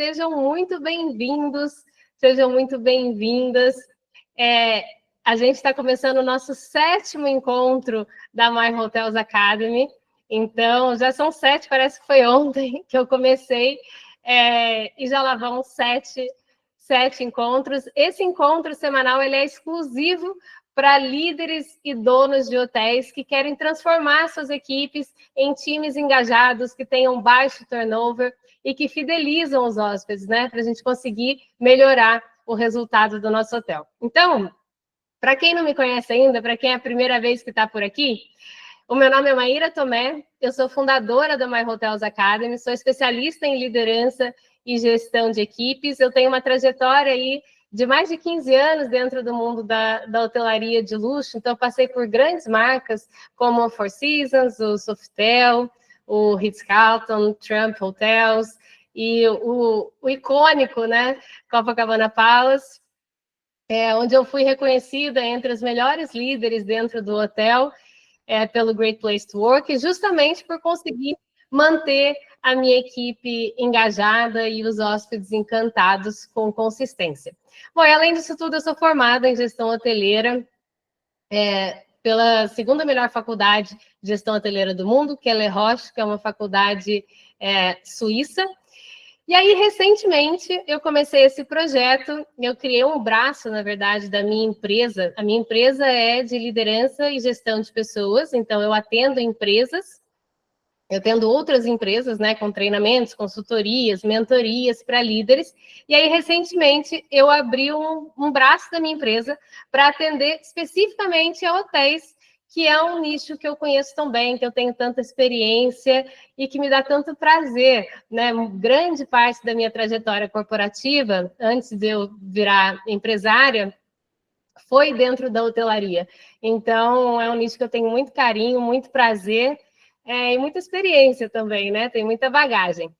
sejam muito bem-vindos, sejam muito bem-vindas. A gente está começando o nosso 7º encontro da My Hotels Academy, então já são 7, parece que foi ontem que eu comecei, e já lá vão 7 encontros. Esse encontro semanal ele é exclusivo para líderes e donos de hotéis que querem transformar suas equipes em times engajados, que tenham baixo turnover e que fidelizam os hóspedes, né? Para a gente conseguir melhorar o resultado do nosso hotel. Então, para quem não me conhece ainda, para quem é a primeira vez que está por aqui, o meu nome é Maíra Tomé, eu sou fundadora da My Hotels Academy, sou especialista em liderança e gestão de equipes. Eu tenho uma trajetória aí de mais de 15 anos dentro do mundo da hotelaria de luxo, então passei por grandes marcas como o Four Seasons, o Sofitel, o Ritz-Carlton, Trump Hotels e o icônico, né, Copacabana Palace, onde eu fui reconhecida entre os melhores líderes dentro do hotel, pelo Great Place to Work, justamente por conseguir manter a minha equipe engajada e os hóspedes encantados com consistência. Bom, e além disso tudo, eu sou formada em gestão hoteleira pela segunda melhor faculdade de gestão hoteleira do mundo, que é Le Roche, que é uma faculdade suíça. E aí, recentemente, eu comecei esse projeto, eu criei um braço, na verdade, da minha empresa. A minha empresa é de liderança e gestão de pessoas, então eu atendo empresas, eu atendo outras empresas, né, com treinamentos, consultorias, mentorias para líderes. E aí, recentemente, eu abri um braço da minha empresa para atender especificamente a hotéis, que é um nicho que eu conheço tão bem, que eu tenho tanta experiência e que me dá tanto prazer, né? Grande parte da minha trajetória corporativa, antes de eu virar empresária, foi dentro da hotelaria. Então, é um nicho que eu tenho muito carinho, muito prazer e muita experiência também, né? Tem muita bagagem.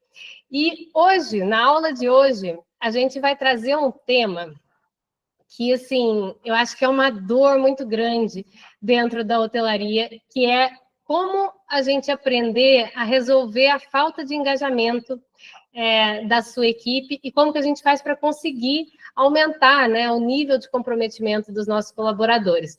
E hoje, na aula de hoje, a gente vai trazer um tema que, assim, eu acho que é uma dor muito grande dentro da hotelaria, que é como a gente aprender a resolver a falta de engajamento da sua equipe e como que a gente faz para conseguir aumentar, né, o nível de comprometimento dos nossos colaboradores.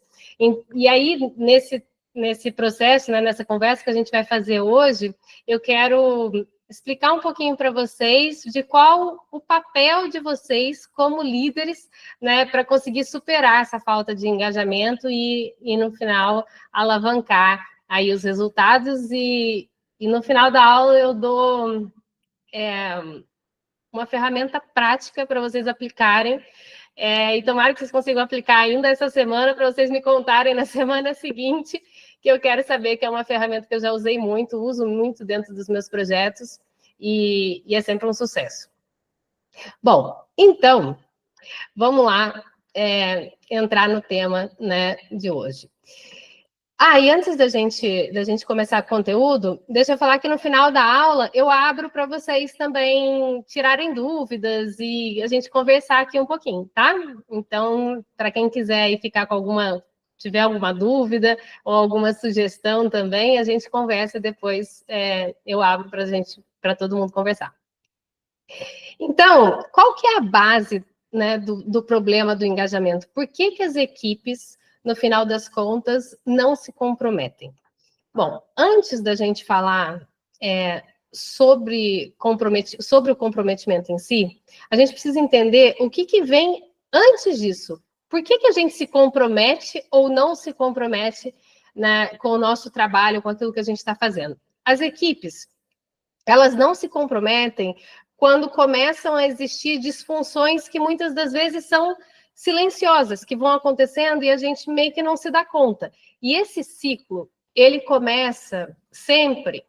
E aí, nesse processo, né, nessa conversa que a gente vai fazer hoje, eu quero explicar um pouquinho para vocês de qual o papel de vocês como líderes, né, para conseguir superar essa falta de engajamento e no final, alavancar aí os resultados. E no final da aula eu dou uma ferramenta prática para vocês aplicarem, e tomara que vocês consigam aplicar ainda essa semana, para vocês me contarem na semana seguinte, que eu quero saber, que é uma ferramenta que eu já usei muito, uso muito dentro dos meus projetos, e é sempre um sucesso. Bom, então, vamos lá entrar no tema, né, de hoje. E antes da gente começar o conteúdo, deixa eu falar que no final da aula eu abro para vocês também tirarem dúvidas e a gente conversar aqui um pouquinho, tá? Então, para quem quiser aí ficar com tiver alguma dúvida ou alguma sugestão também, a gente conversa depois, eu abro para todo mundo conversar. Então, qual que é a base, né, do problema do engajamento? Por que as equipes, no final das contas, não se comprometem? Bom, antes da gente falar sobre o comprometimento em si, a gente precisa entender o que vem antes disso. Por que a gente se compromete ou não se compromete, né, com o nosso trabalho, com aquilo que a gente está fazendo? As equipes, elas não se comprometem quando começam a existir disfunções que muitas das vezes são silenciosas, que vão acontecendo e a gente meio que não se dá conta. E esse ciclo, ele começa sempre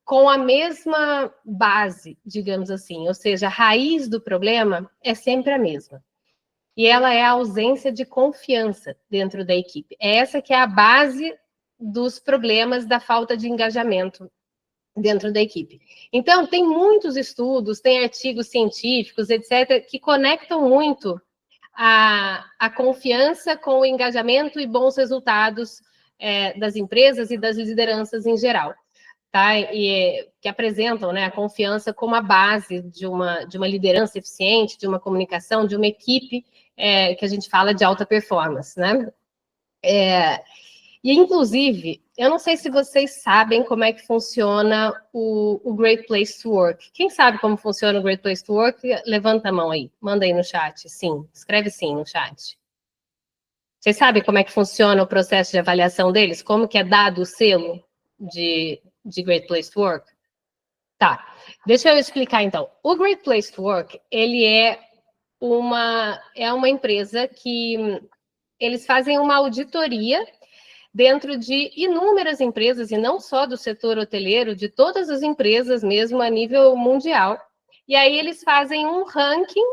com a mesma base, digamos assim, ou seja, a raiz do problema é sempre a mesma. E ela é a ausência de confiança dentro da equipe. Essa que é a base dos problemas da falta de engajamento dentro da equipe. Então, tem muitos estudos, tem artigos científicos, etc., que conectam muito a confiança com o engajamento e bons resultados das empresas e das lideranças em geral. tá? Que apresentam, né, a confiança como a base de uma liderança eficiente, de uma comunicação, de uma equipe que a gente fala de alta performance, né? E, inclusive, eu não sei se vocês sabem como é que funciona o Great Place to Work. Quem sabe como funciona o Great Place to Work, levanta a mão aí, manda aí no chat. Sim, escreve sim no chat. Vocês sabem como é que funciona o processo de avaliação deles? Como que é dado o selo de Great Place to Work? Tá, deixa eu explicar então. O Great Place to Work, ele é uma empresa que eles fazem uma auditoria dentro de inúmeras empresas, e não só do setor hoteleiro, de todas as empresas mesmo a nível mundial. E aí eles fazem um ranking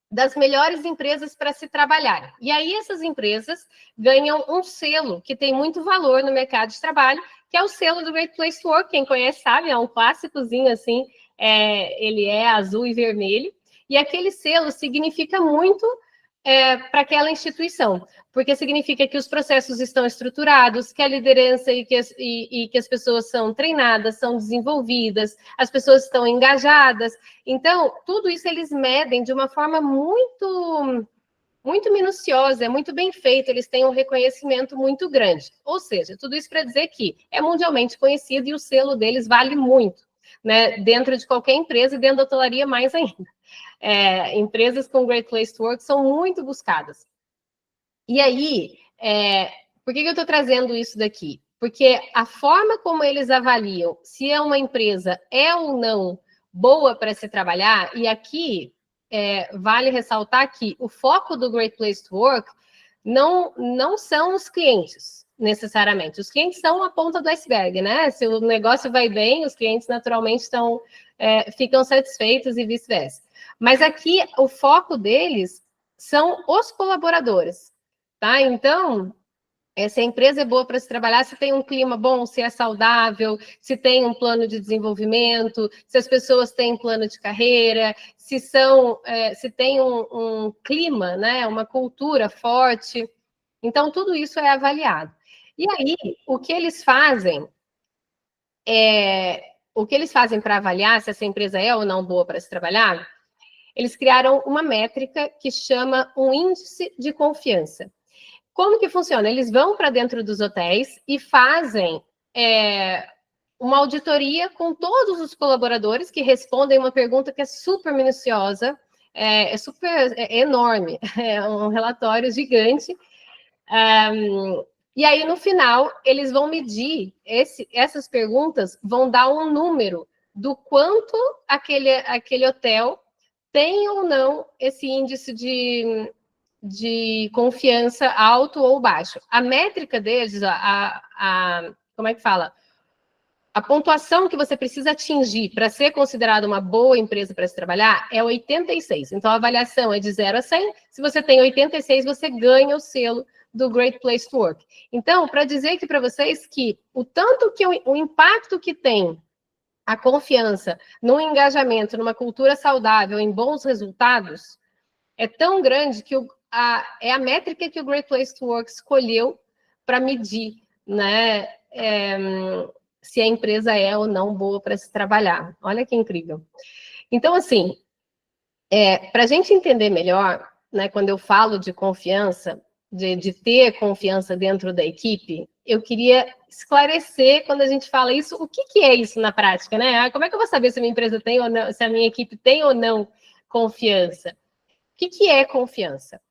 das melhores empresas para se trabalhar. E aí essas empresas ganham um selo que tem muito valor no mercado de trabalho, que é o selo do Great Place to Work. Quem conhece sabe, é um clássicozinho assim, ele é azul e vermelho. E aquele selo significa muito para aquela instituição, porque significa que os processos estão estruturados, que a liderança e que as pessoas são treinadas, são desenvolvidas, as pessoas estão engajadas. Então, tudo isso eles medem de uma forma muito minuciosa, é muito bem feito, eles têm um reconhecimento muito grande. Ou seja, tudo isso para dizer que é mundialmente conhecido e o selo deles vale muito, né? Dentro de qualquer empresa e dentro da hotelaria mais ainda. Empresas com Great Place to Work são muito buscadas. E aí, por que eu estou trazendo isso daqui? Porque a forma como eles avaliam se uma empresa é ou não boa para se trabalhar, e aqui vale ressaltar que o foco do Great Place to Work não são os clientes, necessariamente. Os clientes são a ponta do iceberg, né? Se o negócio vai bem, os clientes naturalmente ficam satisfeitos e vice-versa. Mas aqui o foco deles são os colaboradores, tá? Então, se a empresa é boa para se trabalhar, se tem um clima bom, se é saudável, se tem um plano de desenvolvimento, se as pessoas têm plano de carreira, se tem um clima, né, uma cultura forte. Então, tudo isso é avaliado. E aí, o que eles fazem para avaliar se essa empresa é ou não boa para se trabalhar, eles criaram uma métrica que chama um índice de confiança. Como que funciona? Eles vão para dentro dos hotéis e fazem uma auditoria com todos os colaboradores que respondem uma pergunta que é super minuciosa, é enorme, é um relatório gigante. E aí, no final, eles vão medir, essas perguntas vão dar um número do quanto aquele hotel tem ou não esse índice de confiança alto ou baixo. A métrica deles, como é que fala? A pontuação que você precisa atingir para ser considerada uma boa empresa para se trabalhar é 86. Então, a avaliação é de 0 a 100. Se você tem 86, você ganha o selo do Great Place to Work. Então, para dizer aqui para vocês que o tanto que o impacto que tem a confiança no engajamento, numa cultura saudável, em bons resultados, é tão grande que é a métrica que o Great Place to Work escolheu para medir, né, se a empresa é ou não boa para se trabalhar. Olha que incrível. Então, assim, para a gente entender melhor, né, quando eu falo de confiança, de ter confiança dentro da equipe, eu queria esclarecer, quando a gente fala isso, o que é isso na prática, né? Como é que eu vou saber se a minha empresa tem ou não, se a minha equipe tem ou não confiança? O que é confiança?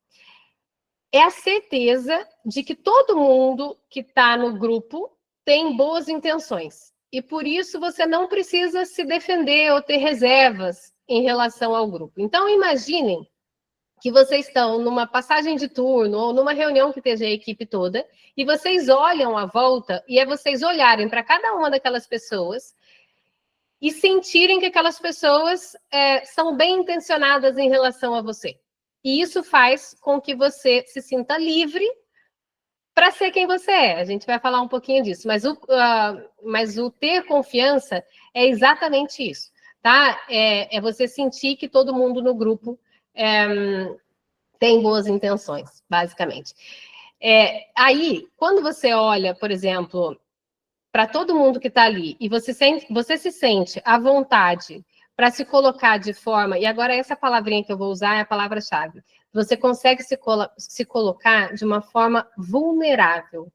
É a certeza de que todo mundo que está no grupo tem boas intenções. E por isso você não precisa se defender ou ter reservas em relação ao grupo. Então, imaginem que vocês estão numa passagem de turno ou numa reunião que esteja a equipe toda, e vocês olham à volta, e é vocês olharem para cada uma daquelas pessoas e sentirem que aquelas pessoas são bem intencionadas em relação a você. E isso faz com que você se sinta livre para ser quem você é. A gente vai falar um pouquinho disso, mas o ter confiança é exatamente isso, tá? É você sentir que todo mundo no grupo tem boas intenções, basicamente. Aí, quando você olha, por exemplo, para todo mundo que está ali, e você se sente à vontade para se colocar de forma, e agora essa palavrinha que eu vou usar é a palavra-chave, você consegue se colocar de uma forma vulnerável.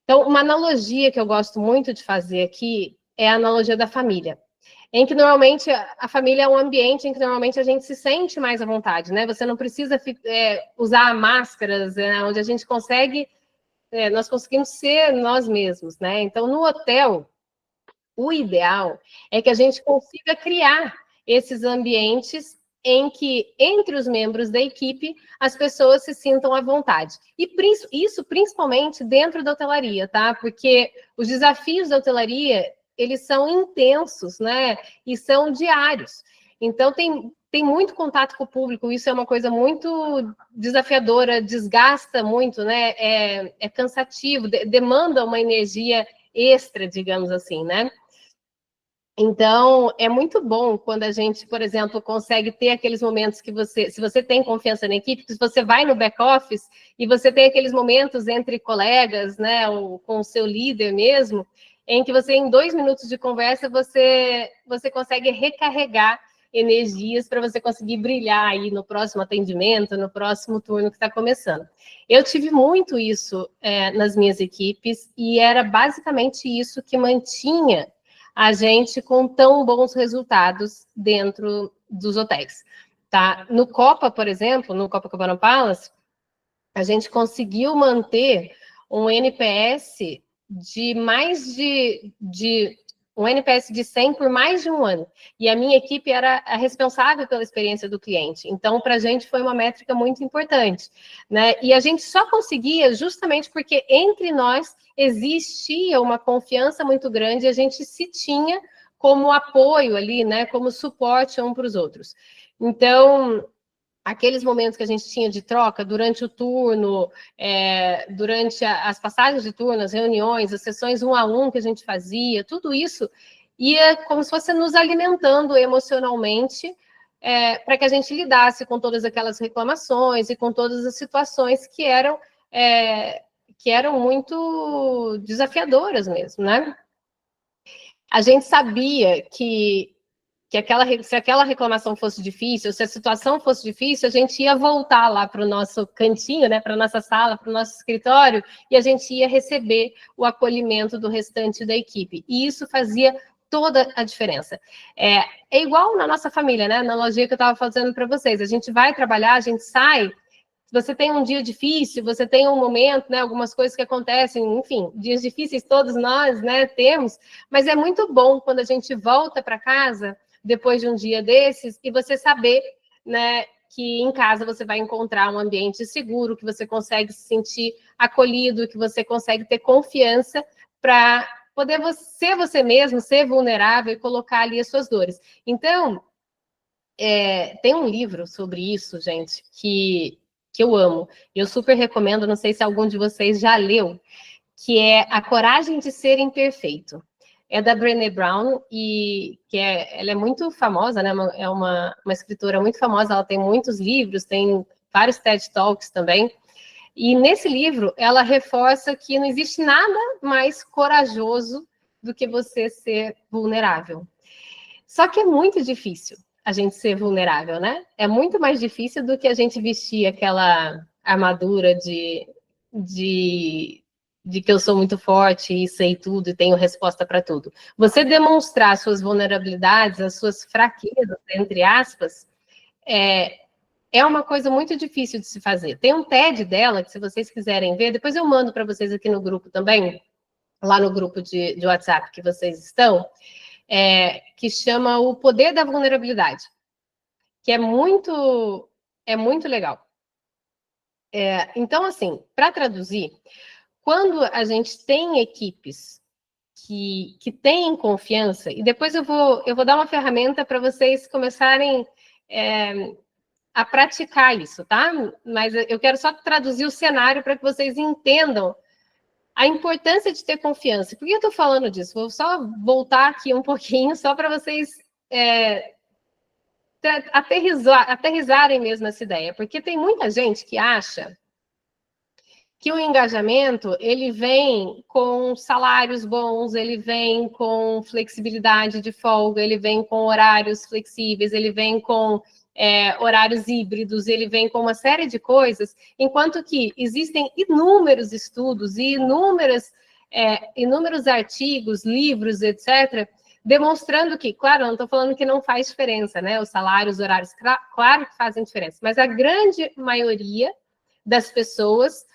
Então, uma analogia que eu gosto muito de fazer aqui é a analogia da família, em que normalmente a família é um ambiente em que normalmente a gente se sente mais à vontade, né? Você não precisa usar máscaras, onde a gente consegue, nós conseguimos ser nós mesmos, né? Então, no hotel, o ideal é que a gente consiga criar esses ambientes em que, entre os membros da equipe, as pessoas se sintam à vontade. E isso principalmente dentro da hotelaria, tá? Porque os desafios da hotelaria, eles são intensos, né? E são diários. Então, tem muito contato com o público, isso é uma coisa muito desafiadora, desgasta muito, né? É cansativo, demanda uma energia extra, digamos assim, né? Então, é muito bom quando a gente, por exemplo, consegue ter aqueles momentos que se você tem confiança na equipe, que você vai no back-office e você tem aqueles momentos entre colegas, né, ou com o seu líder mesmo, em que você, em 2 minutos de conversa, você consegue recarregar energias para você conseguir brilhar aí no próximo atendimento, no próximo turno que está começando. Eu tive muito isso nas minhas equipes e era basicamente isso que mantinha a gente com tão bons resultados dentro dos hotéis, tá? No Copa, por exemplo, no Copacabana Palace, a gente conseguiu manter um NPS de mais um NPS de 100 por mais de um ano. E a minha equipe era a responsável pela experiência do cliente. Então, para a gente foi uma métrica muito importante, né? E a gente só conseguia justamente porque entre nós existia uma confiança muito grande e a gente se tinha como apoio ali, né? Como suporte um para os outros. Então, aqueles momentos que a gente tinha de troca durante o turno, durante as passagens de turno, as reuniões, as sessões 1 a 1 que a gente fazia, tudo isso ia como se fosse nos alimentando emocionalmente, para que a gente lidasse com todas aquelas reclamações e com todas as situações que eram muito desafiadoras mesmo, né? A gente sabia que se aquela reclamação fosse difícil, se a situação fosse difícil, a gente ia voltar lá para o nosso cantinho, né, para a nossa sala, para o nosso escritório, e a gente ia receber o acolhimento do restante da equipe. E isso fazia toda a diferença. É igual na nossa família, né? Na analogia que eu estava fazendo para vocês. A gente vai trabalhar, a gente sai. Se você tem um dia difícil, você tem um momento, né, algumas coisas que acontecem, enfim, dias difíceis todos nós, né, temos, mas é muito bom quando a gente volta para casa depois de um dia desses, e você saber, né, que em casa você vai encontrar um ambiente seguro, que você consegue se sentir acolhido, que você consegue ter confiança para poder ser você mesmo, ser vulnerável e colocar ali as suas dores. Então, tem um livro sobre isso, gente, que eu amo. Eu super recomendo, não sei se algum de vocês já leu, que é A Coragem de Ser Imperfeito. É da Brené Brown, e ela é muito famosa, né? É uma escritora muito famosa, ela tem muitos livros, tem vários TED Talks também. E nesse livro, ela reforça que não existe nada mais corajoso do que você ser vulnerável. Só que é muito difícil a gente ser vulnerável, né? É muito mais difícil do que a gente vestir aquela armadura de que eu sou muito forte e sei tudo e tenho resposta para tudo. Você demonstrar suas vulnerabilidades, as suas fraquezas, entre aspas, é uma coisa muito difícil de se fazer. Tem um TED dela, que se vocês quiserem ver, depois eu mando para vocês aqui no grupo também, lá no grupo de WhatsApp que vocês estão, que chama O Poder da Vulnerabilidade, que é muito legal. Então, assim, para traduzir, quando a gente tem equipes que têm confiança, e depois eu vou dar uma ferramenta para vocês começarem a praticar isso, tá? Mas eu quero só traduzir o cenário para que vocês entendam a importância de ter confiança. Por que eu estou falando disso? Vou só voltar aqui um pouquinho, só para vocês aterrizarem mesmo essa ideia, porque tem muita gente que acha que o engajamento, ele vem com salários bons, ele vem com flexibilidade de folga, ele vem com horários flexíveis, ele vem com horários híbridos, ele vem com uma série de coisas, enquanto que existem inúmeros estudos e inúmeros artigos, livros, etc., demonstrando que, claro, não estou falando que não faz diferença, né? Os salários, os horários, claro que fazem diferença, mas a grande maioria das pessoas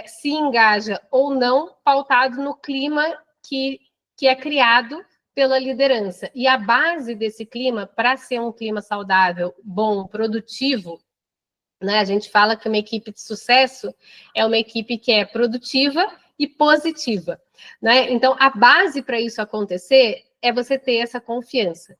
se engaja ou não pautado no clima que é criado pela liderança. E a base desse clima, para ser um clima saudável, bom, produtivo, né? A gente fala que uma equipe de sucesso é uma equipe que é produtiva e positiva, né? Então, a base para isso acontecer é você ter essa confiança.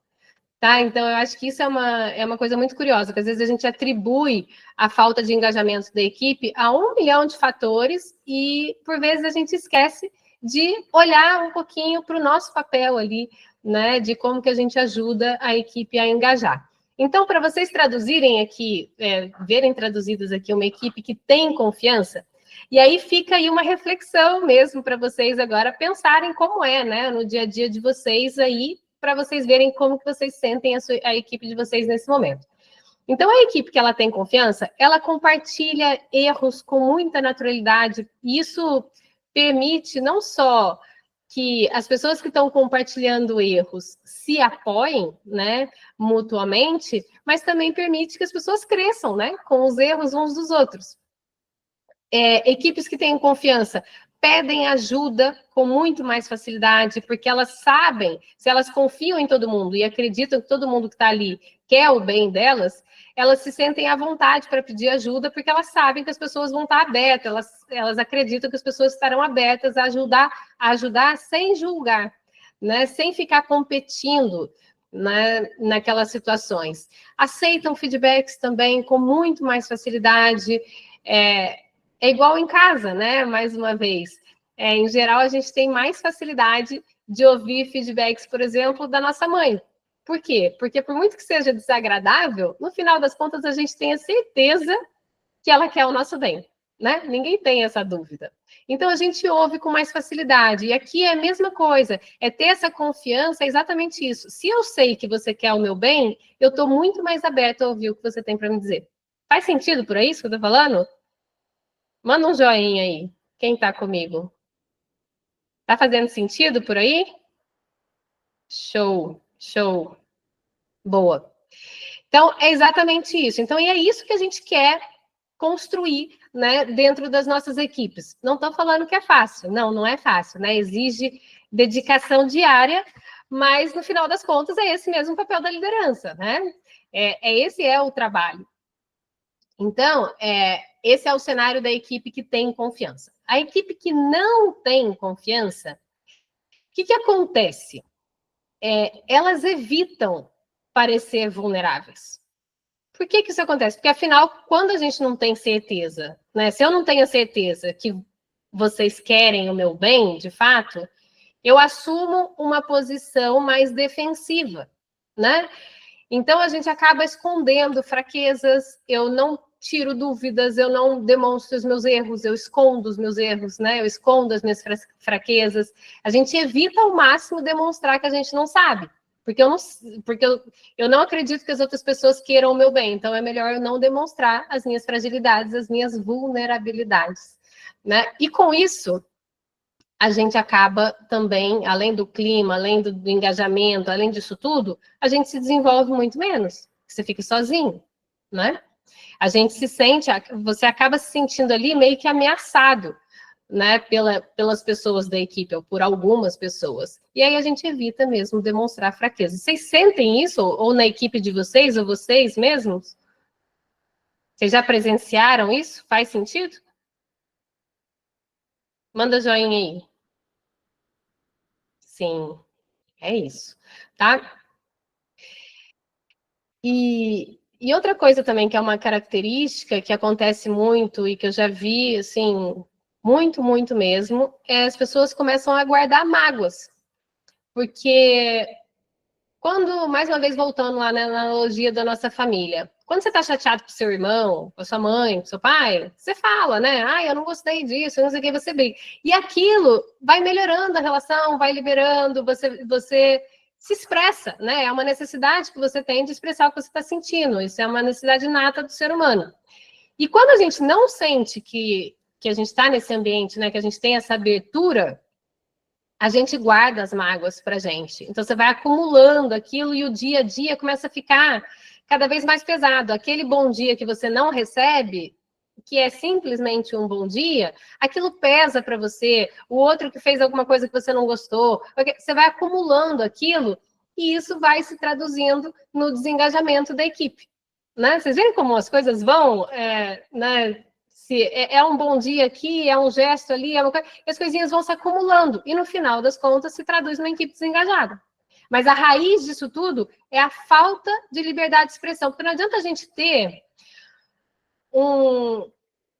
Tá? Então, eu acho que isso é uma coisa muito curiosa, porque às vezes a gente atribui a falta de engajamento da equipe a 1 milhão de fatores e, por vezes, a gente esquece de olhar um pouquinho para o nosso papel ali, né, de como que a gente ajuda a equipe a engajar. Então, para vocês traduzirem aqui, verem traduzidas aqui uma equipe que tem confiança, e aí fica aí uma reflexão mesmo para vocês agora pensarem como é, né, no dia a dia de vocês aí, para vocês verem como que vocês sentem a equipe de vocês nesse momento. Então, a equipe que ela tem confiança, ela compartilha erros com muita naturalidade, e isso permite não só que as pessoas que estão compartilhando erros se apoiem, né, mutuamente, mas também permite que as pessoas cresçam, né, com os erros uns dos outros. Equipes que têm confiança pedem ajuda com muito mais facilidade, porque elas sabem, se elas confiam em todo mundo e acreditam que todo mundo que está ali quer o bem delas, elas se sentem à vontade para pedir ajuda, porque elas sabem que as pessoas vão estar abertas, elas acreditam que as pessoas estarão abertas a ajudar sem julgar, né? Sem ficar competindo, né, naquelas situações. Aceitam feedbacks também com muito mais facilidade. É igual em casa, né? Mais uma vez. Em geral, a gente tem mais facilidade de ouvir feedbacks, por exemplo, da nossa mãe. Por quê? Porque por muito que seja desagradável, no final das contas, a gente tem a certeza que ela quer o nosso bem, né? Ninguém tem essa dúvida. Então, a gente ouve com mais facilidade. E aqui é a mesma coisa. É ter essa confiança, é exatamente isso. Se eu sei que você quer o meu bem, eu estou muito mais aberta a ouvir o que você tem para me dizer. Faz sentido por aí isso que eu estou falando? Manda um joinha aí. Quem está comigo? Tá fazendo sentido por aí? Show, show. Boa. Então, é exatamente isso. Então, e é isso que a gente quer construir, né, dentro das nossas equipes. Não estou falando que é fácil. Não, não é fácil, né? Exige dedicação diária, mas, no final das contas, é esse mesmo papel da liderança, né? Esse é o trabalho. Então, esse é o cenário da equipe que tem confiança. A equipe que não tem confiança, o que acontece? Elas evitam parecer vulneráveis. Por que isso acontece? Porque, afinal, quando a gente não tem certeza, né? Se eu não tenho certeza que vocês querem o meu bem, de fato, eu assumo uma posição mais defensiva, né? Então, a gente acaba escondendo fraquezas, eu não tiro dúvidas, eu não demonstro os meus erros, eu escondo os meus erros, né? Eu escondo as minhas fraquezas. A gente evita ao máximo demonstrar que a gente não sabe, porque eu não acredito que as outras pessoas queiram o meu bem, então é melhor eu não demonstrar as minhas fragilidades, as minhas vulnerabilidades, né? E com isso, a gente acaba também, além do clima, além do engajamento, além disso tudo, a gente se desenvolve muito menos. Você fica sozinho, né? A gente se sente, você acaba se sentindo ali meio que ameaçado, né, pelas pessoas da equipe, ou por algumas pessoas. E aí a gente evita mesmo demonstrar fraqueza. Vocês sentem isso, ou na equipe de vocês, ou vocês mesmos? Vocês já presenciaram isso? Faz sentido? Manda joinha aí. Sim, é isso, tá? E outra coisa também que é uma característica que acontece muito e que eu já vi, assim, muito, muito mesmo, as pessoas começam a guardar mágoas. Porque quando, mais uma vez, voltando lá, né, na analogia da nossa família, quando você está chateado com seu irmão, com a sua mãe, com seu pai, você fala, né? Ah, eu não gostei disso, eu não sei o que, você briga. E aquilo vai melhorando a relação, vai liberando, você se expressa, né? É uma necessidade que você tem de expressar o que você está sentindo. Isso é uma necessidade inata do ser humano. E quando a gente não sente que a gente está nesse ambiente, né? Que a gente tem essa abertura, a gente guarda as mágoas para a gente. Então, você vai acumulando aquilo e o dia a dia começa a ficar cada vez mais pesado. Aquele bom dia que você não recebe, que é simplesmente um bom dia, aquilo pesa para você. O outro que fez alguma coisa que você não gostou, você vai acumulando aquilo e isso vai se traduzindo no desengajamento da equipe. Né? Vocês veem como as coisas vão, né? Se é um bom dia aqui, é um gesto ali, as coisinhas vão se acumulando e no final das contas se traduz numa equipe desengajada. Mas a raiz disso tudo é a falta de liberdade de expressão, porque não adianta a gente ter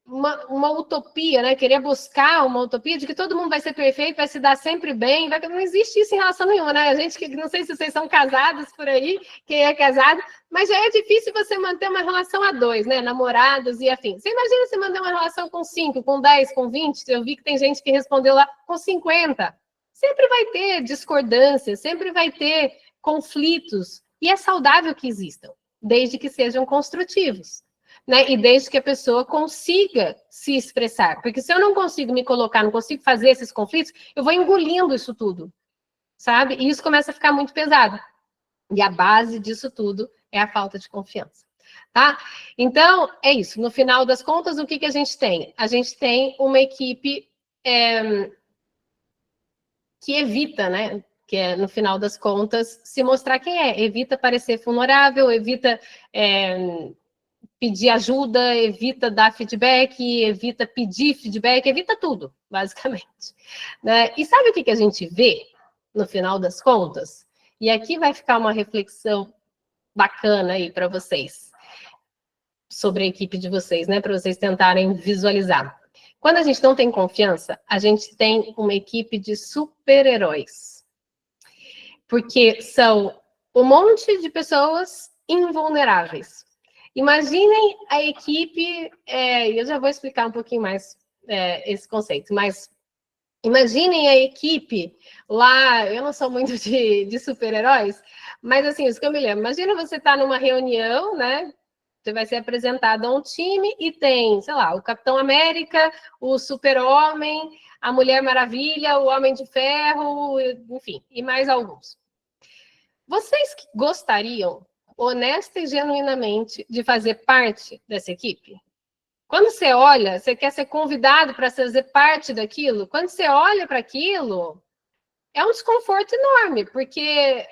uma utopia, né? Querer buscar uma utopia de que todo mundo vai ser perfeito, vai se dar sempre bem, não existe isso em relação nenhuma, né? A gente que não sei se vocês são casados por aí, quem é casado, mas já é difícil você manter uma relação a dois, né? Namorados e afim. Você imagina você manter uma relação com 5, com 10, com 20? Eu vi que tem gente que respondeu lá com 50. Sempre vai ter discordância, sempre vai ter conflitos, e é saudável que existam, desde que sejam construtivos. Né? E desde que a pessoa consiga se expressar. Porque se eu não consigo me colocar, não consigo fazer esses conflitos, eu vou engolindo isso tudo, sabe? E isso começa a ficar muito pesado. E a base disso tudo é a falta de confiança, tá? Então, é isso. No final das contas, o que a gente tem? A gente tem uma equipe que evita, né? Que é, no final das contas, se mostrar quem é. Evita parecer vulnerável, evita... pedir ajuda, evita dar feedback, evita pedir feedback, evita tudo, basicamente. Né? E sabe o que a gente vê, no final das contas? E aqui vai ficar uma reflexão bacana aí para vocês, sobre a equipe de vocês, né? Para vocês tentarem visualizar. Quando a gente não tem confiança, a gente tem uma equipe de super-heróis. Porque são um monte de pessoas invulneráveis. Imaginem a equipe, eu já vou explicar um pouquinho mais esse conceito, mas imaginem a equipe lá, eu não sou muito de super-heróis, mas assim, isso que eu me lembro, imagina você estar numa reunião, né? Você vai ser apresentado a um time e tem, sei lá, o Capitão América, o Super-Homem, a Mulher Maravilha, o Homem de Ferro, enfim, e mais alguns. Vocês gostariam, honesta e genuinamente, de fazer parte dessa equipe? Quando você olha, você quer ser convidado para fazer parte daquilo? Quando você olha para aquilo, é um desconforto enorme, porque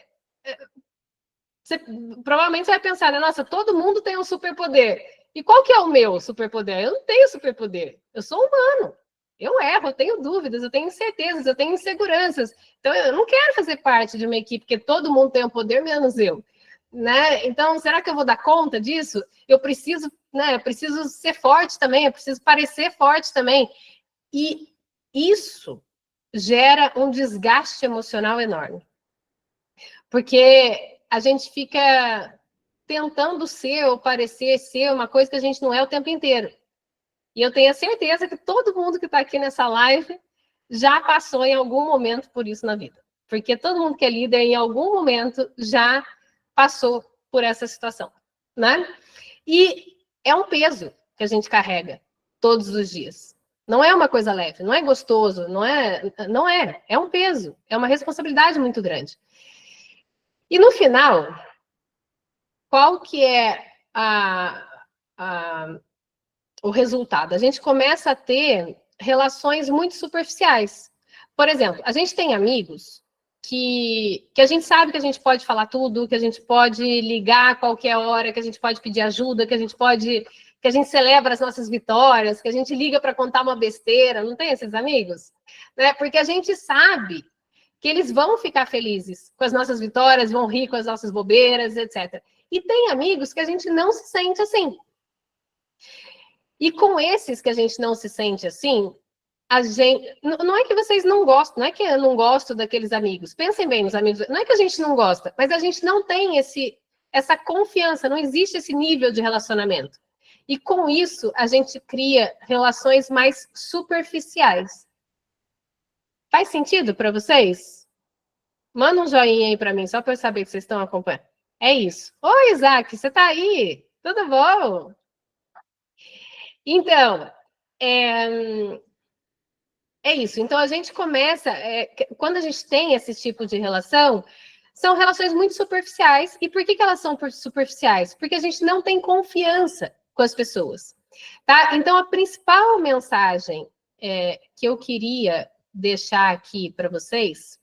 você provavelmente vai pensar, né? Nossa, todo mundo tem um superpoder. E qual que é o meu superpoder? Eu não tenho superpoder. Eu sou humano. Eu erro, eu tenho dúvidas, eu tenho incertezas, eu tenho inseguranças. Então, eu não quero fazer parte de uma equipe que todo mundo tem um poder, menos eu. Né? Então, será que eu vou dar conta disso? Eu preciso, né? Eu preciso ser forte também, eu preciso parecer forte também. E isso gera um desgaste emocional enorme. Porque a gente fica tentando ser ou parecer ser uma coisa que a gente não é o tempo inteiro. E eu tenho a certeza que todo mundo que está aqui nessa live já passou em algum momento por isso na vida. Porque todo mundo que é líder, em algum momento, já passou por essa situação. Né? E é um peso que a gente carrega todos os dias. Não é uma coisa leve, não é gostoso, não é um peso, é uma responsabilidade muito grande. E no final, qual que é o resultado? A gente começa a ter relações muito superficiais. Por exemplo, a gente tem amigos que a gente sabe que a gente pode falar tudo, que a gente pode ligar a qualquer hora, que a gente pode pedir ajuda, que a gente celebra as nossas vitórias, que a gente liga para contar uma besteira. Não tem esses amigos? Né? Porque a gente sabe que eles vão ficar felizes com as nossas vitórias, vão rir com as nossas bobeiras, etc. E tem amigos que a gente não se sente assim. E com esses que a gente não se sente assim, a gente... Não é que vocês não gostam, não é que eu não gosto daqueles amigos. Pensem bem nos amigos. Não é que a gente não gosta, mas a gente não tem essa confiança, não existe esse nível de relacionamento. E com isso, a gente cria relações mais superficiais. Faz sentido para vocês? Manda um joinha aí para mim, só para eu saber que vocês estão acompanhando. É isso. Oi, Isaac, você está aí? Tudo bom? Então, é isso. Então, a gente começa... quando a gente tem esse tipo de relação, são relações muito superficiais. E por que elas são superficiais? Porque a gente não tem confiança com as pessoas. Tá? Então, a principal mensagem que eu queria deixar aqui para vocês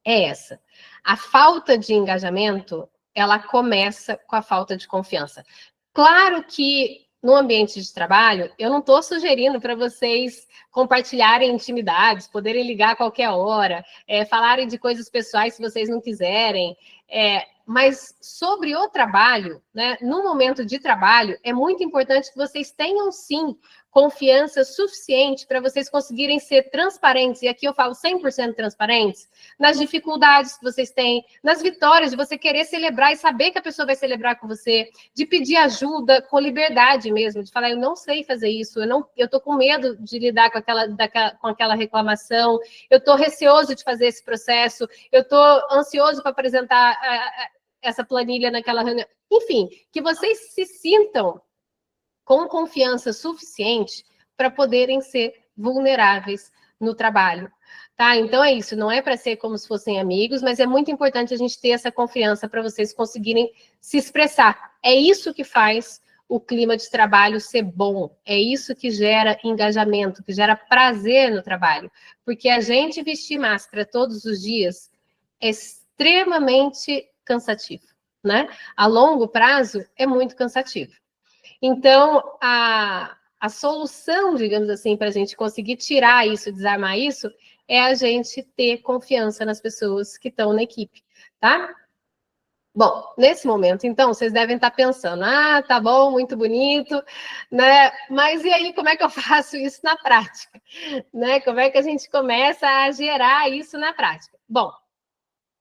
é essa. A falta de engajamento, ela começa com a falta de confiança. Claro que no ambiente de trabalho, eu não estou sugerindo para vocês compartilharem intimidades, poderem ligar a qualquer hora, falarem de coisas pessoais se vocês não quiserem, mas sobre o trabalho, né, no momento de trabalho, é muito importante que vocês tenham, sim, confiança suficiente para vocês conseguirem ser transparentes, e aqui eu falo 100% transparentes, nas dificuldades que vocês têm, nas vitórias, de você querer celebrar e saber que a pessoa vai celebrar com você, de pedir ajuda com liberdade mesmo, de falar, eu não sei fazer isso, eu estou com medo de lidar com aquela reclamação, eu estou receoso de fazer esse processo, eu estou ansioso para apresentar essa planilha naquela reunião. Enfim, que vocês se sintam com confiança suficiente para poderem ser vulneráveis no trabalho. Tá? Então é isso, não é para ser como se fossem amigos, mas é muito importante a gente ter essa confiança para vocês conseguirem se expressar. É isso que faz o clima de trabalho ser bom, é isso que gera engajamento, que gera prazer no trabalho, porque a gente vestir máscara todos os dias é extremamente cansativo, né? A longo prazo é muito cansativo. Então, a solução, digamos assim, para a gente conseguir tirar isso, desarmar isso, é a gente ter confiança nas pessoas que estão na equipe, tá? Bom, nesse momento, então, vocês devem estar pensando, tá bom, muito bonito, né? Mas e aí, como é que eu faço isso na prática? Né? Como é que a gente começa a gerar isso na prática? Bom,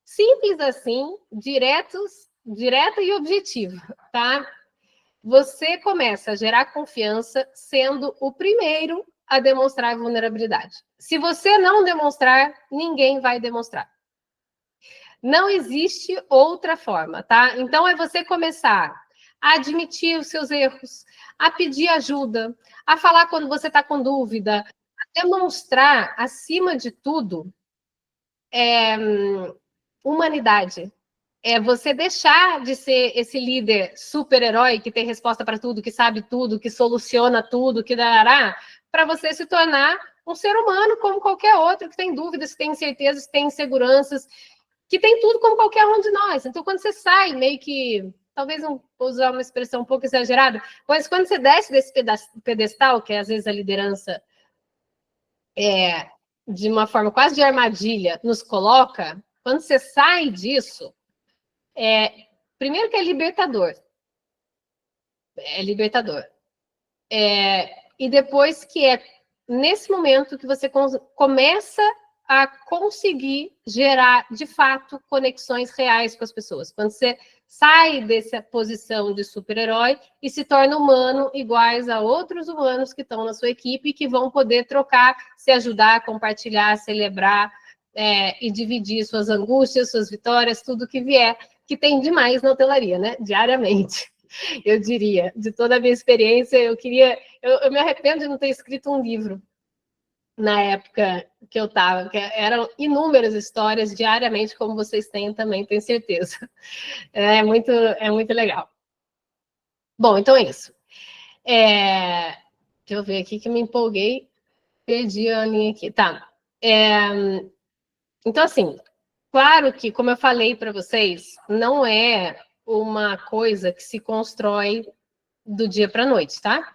simples assim, direto e objetivo, tá? Você começa a gerar confiança sendo o primeiro a demonstrar vulnerabilidade. Se você não demonstrar, ninguém vai demonstrar. Não existe outra forma, tá? Então, é você começar a admitir os seus erros, a pedir ajuda, a falar quando você está com dúvida, a demonstrar, acima de tudo, humanidade. É você deixar de ser esse líder super-herói que tem resposta para tudo, que sabe tudo, que soluciona tudo, que dará, para você se tornar um ser humano como qualquer outro, que tem dúvidas, que tem incertezas, que tem inseguranças, que tem tudo como qualquer um de nós. Então, quando você sai, meio que, talvez não vou usar uma expressão um pouco exagerada, mas quando você desce desse pedestal, que é às vezes a liderança de uma forma quase de armadilha, nos coloca, quando você sai disso, primeiro que é libertador. É libertador. E depois que é nesse momento que você começa a conseguir gerar, de fato, conexões reais com as pessoas. Quando você sai dessa posição de super-herói e se torna humano, iguais a outros humanos que estão na sua equipe e que vão poder trocar, se ajudar, compartilhar, celebrar e dividir suas angústias, suas vitórias, tudo que vier, que tem demais na hotelaria, né? Diariamente. Eu diria, de toda a minha experiência, eu me arrependo de não ter escrito um livro na época que eu estava, que eram inúmeras histórias diariamente, como vocês têm também, tenho certeza. É muito legal. Bom, então é isso. Deixa eu ver aqui que me empolguei, perdi a linha aqui. Tá. Então, assim, claro que, como eu falei para vocês, não é uma coisa que se constrói do dia para a noite, tá?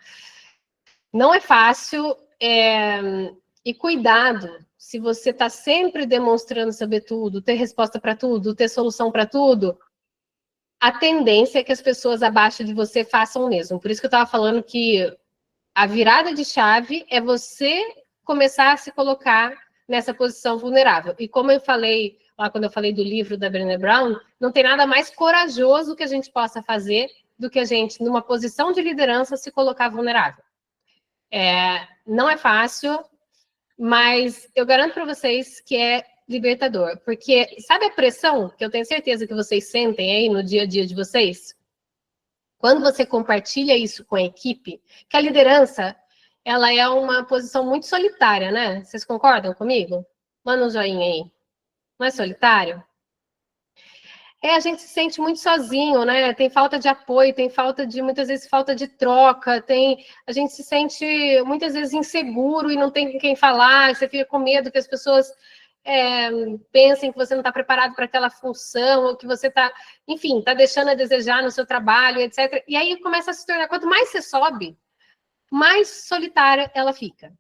Não é fácil, e cuidado, se você está sempre demonstrando saber tudo, ter resposta para tudo, ter solução para tudo, a tendência é que as pessoas abaixo de você façam o mesmo. Por isso que eu estava falando que a virada de chave é você começar a se colocar nessa posição vulnerável. E como eu falei lá quando eu falei do livro da Brené Brown, não tem nada mais corajoso que a gente possa fazer do que a gente, numa posição de liderança, se colocar vulnerável. Não é fácil, mas eu garanto para vocês que é libertador. Porque sabe a pressão que eu tenho certeza que vocês sentem aí no dia a dia de vocês? Quando você compartilha isso com a equipe, que a liderança, ela é uma posição muito solitária, né? Vocês concordam comigo? Manda um joinha aí. Não é solitário? A gente se sente muito sozinho, né? Tem falta de apoio, tem falta de, muitas vezes, falta de troca, a gente se sente muitas vezes inseguro e não tem com quem falar, você fica com medo que as pessoas pensem que você não está preparado para aquela função, ou que você está, enfim, está deixando a desejar no seu trabalho, etc. E aí começa a se tornar, quanto mais você sobe, mais solitária ela fica.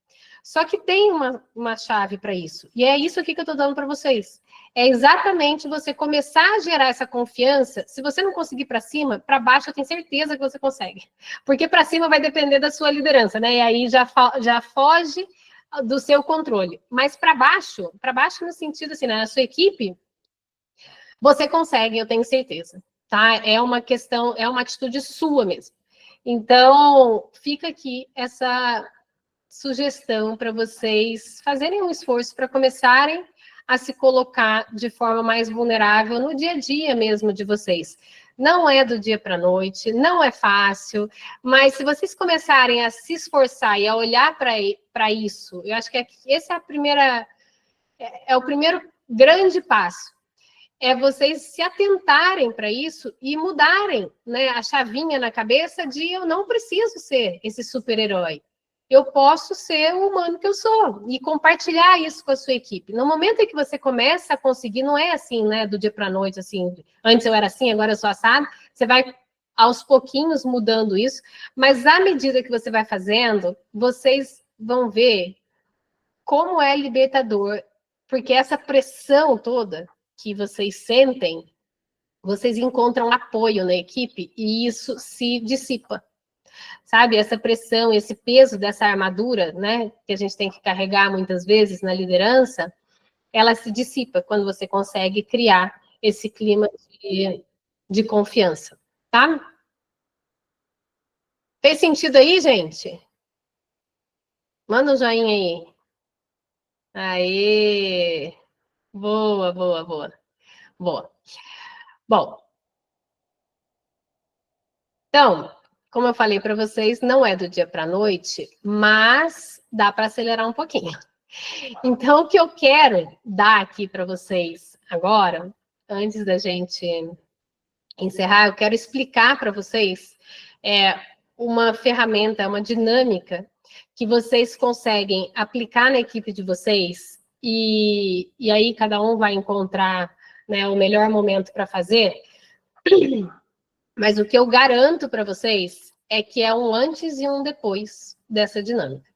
Só que tem uma chave para isso, e é isso aqui que eu estou dando para vocês. É exatamente você começar a gerar essa confiança. Se você não conseguir para cima, para baixo eu tenho certeza que você consegue. Porque para cima vai depender da sua liderança, né? E aí já foge do seu controle. Mas para baixo no sentido assim, né? Na sua equipe, você consegue, eu tenho certeza. Tá? É uma questão, é uma atitude sua mesmo. Então, fica aqui essa sugestão para vocês fazerem um esforço para começarem a se colocar de forma mais vulnerável no dia a dia mesmo de vocês. Não é do dia para a noite, não é fácil, mas se vocês começarem a se esforçar e a olhar para isso, eu acho que esse é o primeiro grande passo. É vocês se atentarem para isso e mudarem, né, a chavinha na cabeça de eu não preciso ser esse super-herói. Eu posso ser o humano que eu sou e compartilhar isso com a sua equipe. No momento em que você começa a conseguir, não é assim, né, do dia para a noite, assim, antes eu era assim, agora eu sou assado, você vai aos pouquinhos mudando isso, mas à medida que você vai fazendo, vocês vão ver como é libertador, porque essa pressão toda que vocês sentem, vocês encontram apoio na equipe e isso se dissipa. Sabe, essa pressão, esse peso dessa armadura, né, que a gente tem que carregar muitas vezes na liderança, ela se dissipa quando você consegue criar esse clima de confiança, tá? Fez sentido aí, gente? Manda um joinha aí. Aê! Boa, boa, boa. Boa. Bom, então, como eu falei para vocês, não é do dia para a noite, mas dá para acelerar um pouquinho. Então, o que eu quero dar aqui para vocês agora, antes da gente encerrar, eu quero explicar para vocês uma ferramenta, uma dinâmica que vocês conseguem aplicar na equipe de vocês e aí cada um vai encontrar, né, o melhor momento para fazer. Mas o que eu garanto para vocês é que é um antes e um depois dessa dinâmica.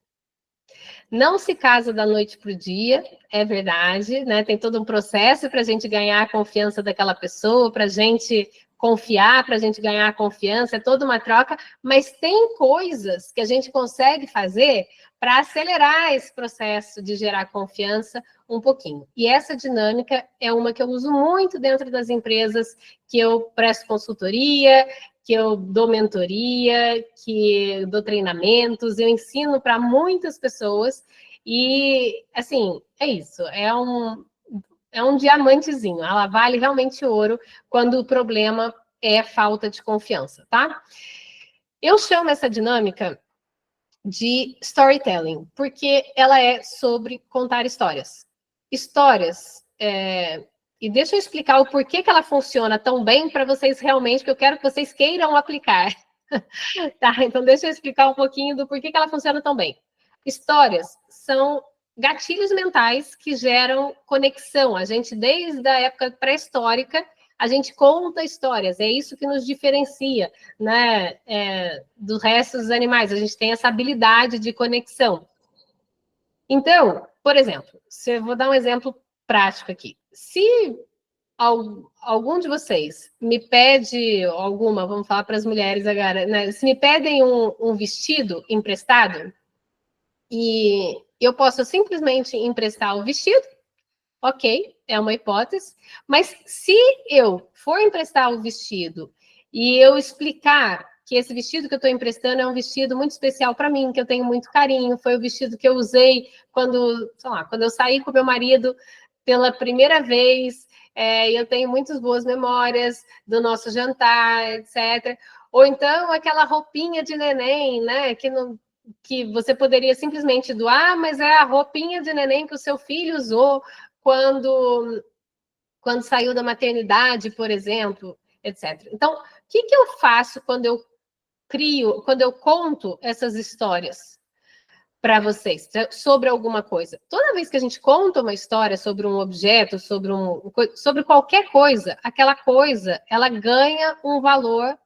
Não se casa da noite para o dia, é verdade, né? Tem todo um processo para a gente ganhar a confiança daquela pessoa, para a gente confiar, para a gente ganhar a confiança, é toda uma troca, mas tem coisas que a gente consegue fazer para acelerar esse processo de gerar confiança um pouquinho. E essa dinâmica é uma que eu uso muito dentro das empresas que eu presto consultoria, que eu dou mentoria, que eu dou treinamentos, eu ensino para muitas pessoas e, assim, é isso, é um diamantezinho, ela vale realmente ouro quando o problema é falta de confiança, tá? Eu chamo essa dinâmica de storytelling, porque ela é sobre contar histórias. Histórias, e deixa eu explicar o porquê que ela funciona tão bem para vocês realmente, porque eu quero que vocês queiram aplicar. Tá, então deixa eu explicar um pouquinho do porquê que ela funciona tão bem. Histórias são gatilhos mentais que geram conexão. A gente, desde a época pré-histórica, a gente conta histórias, é isso que nos diferencia, né, do resto dos animais, a gente tem essa habilidade de conexão. Então, por exemplo, vou dar um exemplo prático aqui. Se algum de vocês me pede vamos falar para as mulheres agora, né, se me pedem um vestido emprestado, E eu posso simplesmente emprestar o vestido, ok, é uma hipótese, mas se eu for emprestar o vestido e eu explicar que esse vestido que eu estou emprestando é um vestido muito especial para mim, que eu tenho muito carinho, foi o vestido que eu usei quando, sei lá, quando eu saí com meu marido pela primeira vez, eu tenho muitas boas memórias do nosso jantar, etc. Ou então aquela roupinha de neném, né, que você poderia simplesmente doar, mas é a roupinha de neném que o seu filho usou quando saiu da maternidade, por exemplo, etc. Então, o que eu faço quando eu quando eu conto essas histórias para vocês sobre alguma coisa? Toda vez que a gente conta uma história sobre um objeto, sobre qualquer coisa, aquela coisa, ela ganha um valor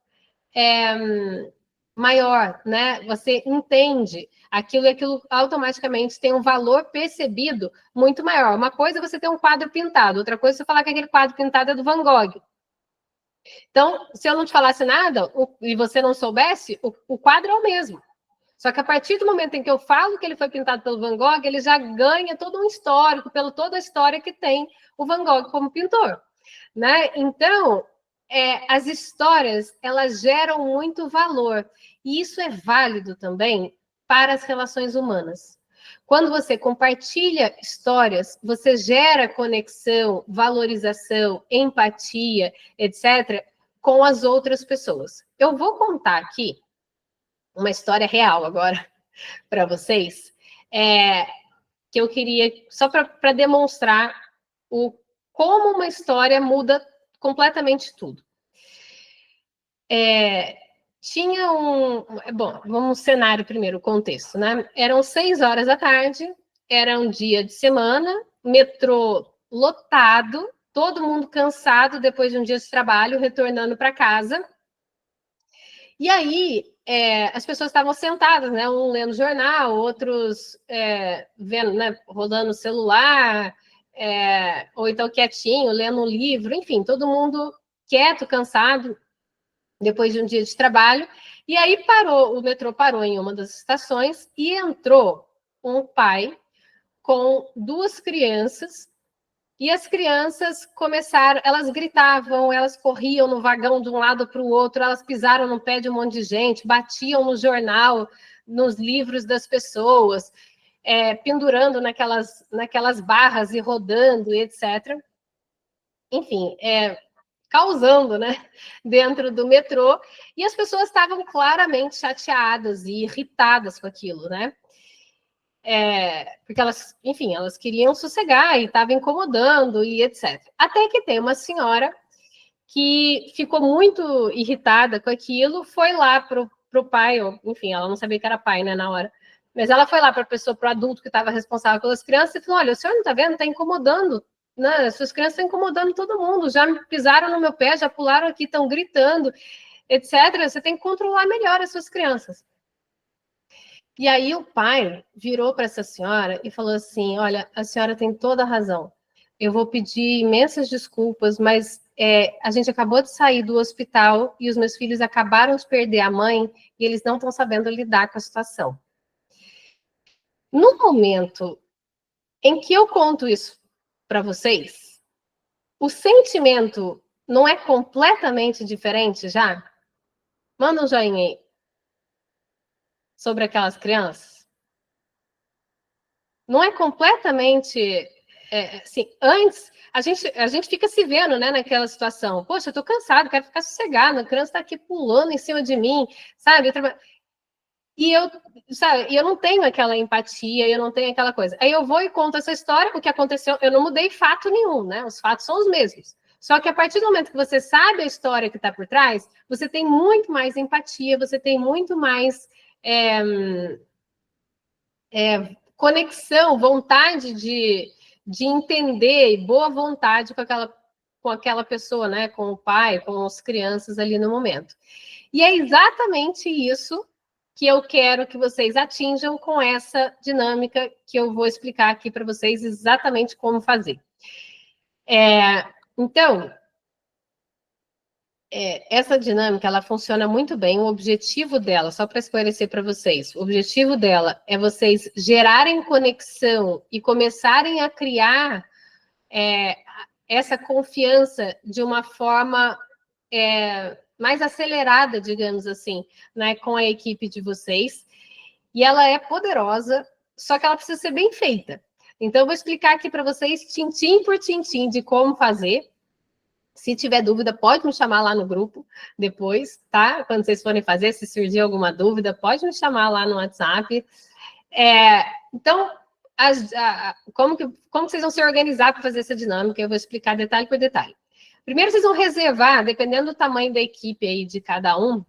maior, né? Você entende aquilo e aquilo automaticamente tem um valor percebido muito maior. Uma coisa é você ter um quadro pintado, outra coisa é você falar que aquele quadro pintado é do Van Gogh. Então, se eu não te falasse nada e você não soubesse, o quadro é o mesmo. Só que a partir do momento em que eu falo que ele foi pintado pelo Van Gogh, ele já ganha todo um histórico, pela toda a história que tem o Van Gogh como pintor, né? Então, as histórias, elas geram muito valor. E isso é válido também para as relações humanas. Quando você compartilha histórias, você gera conexão, valorização, empatia, etc., com as outras pessoas. Eu vou contar aqui uma história real agora para vocês, que eu queria, só para demonstrar como uma história muda completamente tudo. Tinha bom, vamos cenário primeiro, o contexto, né? Eram 6 horas da tarde, era um dia de semana, metrô lotado, todo mundo cansado depois de um dia de trabalho, retornando para casa. E aí, as pessoas estavam sentadas, né? Um lendo jornal, outros vendo, né? Rodando o celular, ou então quietinho, lendo um livro, enfim, todo mundo quieto, cansado, depois de um dia de trabalho. E aí o metrô parou em uma das estações e entrou um pai com 2 crianças. E as crianças começaram, elas gritavam, elas corriam no vagão de um lado para o outro, elas pisaram no pé de um monte de gente, batiam no jornal, nos livros das pessoas, pendurando naquelas barras e rodando, etc. Enfim, causando, né, dentro do metrô, e as pessoas estavam claramente chateadas e irritadas com aquilo, né? Porque elas, enfim, elas queriam sossegar e estavam incomodando e etc. Até que tem uma senhora que ficou muito irritada com aquilo, foi lá para o pai, ou, enfim, ela não sabia que era pai, né, na hora, mas ela foi lá para a pessoa, para o adulto que estava responsável pelas crianças e falou: olha, o senhor não está vendo? Está incomodando, né? As suas crianças estão incomodando todo mundo, já me pisaram no meu pé, já pularam aqui, estão gritando, etc. Você tem que controlar melhor as suas crianças. E aí o pai virou para essa senhora e falou assim: olha, a senhora tem toda a razão. Eu vou pedir imensas desculpas, mas a gente acabou de sair do hospital e os meus filhos acabaram de perder a mãe e eles não estão sabendo lidar com a situação. No momento em que eu conto isso para vocês, o sentimento não é completamente diferente já? Manda um joinha aí sobre aquelas crianças. Não é completamente assim, antes a gente fica se vendo, né, naquela situação. Poxa, eu tô cansado, quero ficar sossegado, a criança tá aqui pulando em cima de mim, sabe? E eu, sabe, eu não tenho aquela empatia, eu não tenho aquela coisa. Aí eu vou e conto essa história, o que aconteceu, eu não mudei fato nenhum, né? Os fatos são os mesmos. Só que a partir do momento que você sabe a história que está por trás, você tem muito mais empatia, você tem muito mais conexão, vontade de entender e boa vontade com aquela pessoa, né? Com o pai, com as crianças ali no momento. E é exatamente isso que eu quero que vocês atinjam com essa dinâmica que eu vou explicar aqui para vocês exatamente como fazer. Então, essa dinâmica, ela funciona muito bem. O objetivo dela, só para esclarecer para vocês, o objetivo dela é vocês gerarem conexão e começarem a criar essa confiança de uma forma mais acelerada, digamos assim, né, com a equipe de vocês. E ela é poderosa, só que ela precisa ser bem feita. Então, eu vou explicar aqui para vocês, tintim por tintim, de como fazer. Se tiver dúvida, pode me chamar lá no grupo depois, tá? Quando vocês forem fazer, se surgir alguma dúvida, pode me chamar lá no WhatsApp. Então, como que vocês vão se organizar para fazer essa dinâmica? Eu vou explicar detalhe por detalhe. Primeiro, vocês vão reservar, dependendo do tamanho da equipe aí de cada um,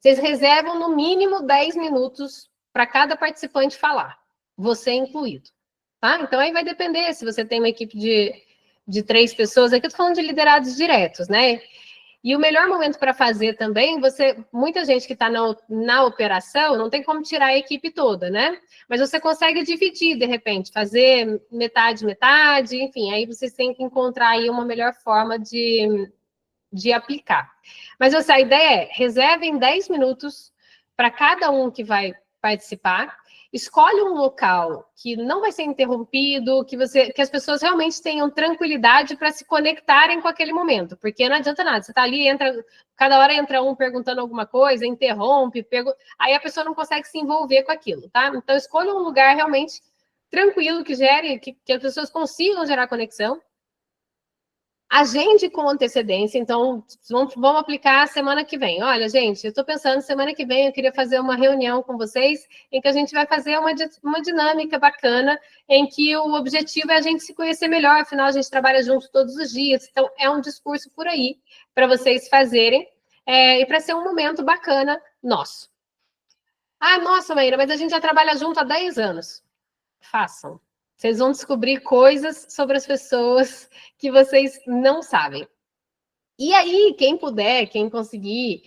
vocês reservam no mínimo 10 minutos para cada participante falar, você incluído, tá? Então, aí vai depender se você tem uma equipe de 3 pessoas, aqui eu estou falando de liderados diretos, né? E o melhor momento para fazer também, muita gente que está na operação, não tem como tirar a equipe toda, né? Mas você consegue dividir, de repente, fazer metade, metade, enfim, aí vocês têm que encontrar aí uma melhor forma de aplicar. Mas a ideia é, reservem 10 minutos para cada um que vai participar, escolhe um local que não vai ser interrompido, que as pessoas realmente tenham tranquilidade para se conectarem com aquele momento, porque não adianta nada, você está ali, cada hora entra um perguntando alguma coisa, interrompe, aí a pessoa não consegue se envolver com aquilo, tá? Então, escolha um lugar realmente tranquilo, que as pessoas consigam gerar conexão. Agende com antecedência, então vamos aplicar semana que vem. Olha, gente, eu estou pensando, semana que vem eu queria fazer uma reunião com vocês em que a gente vai fazer uma dinâmica bacana, em que o objetivo é a gente se conhecer melhor, afinal a gente trabalha junto todos os dias, então é um discurso por aí para vocês fazerem e para ser um momento bacana nosso. Ah, nossa, Maíra, mas a gente já trabalha junto há 10 anos. Façam. Vocês vão descobrir coisas sobre as pessoas que vocês não sabem. E aí, quem puder, quem conseguir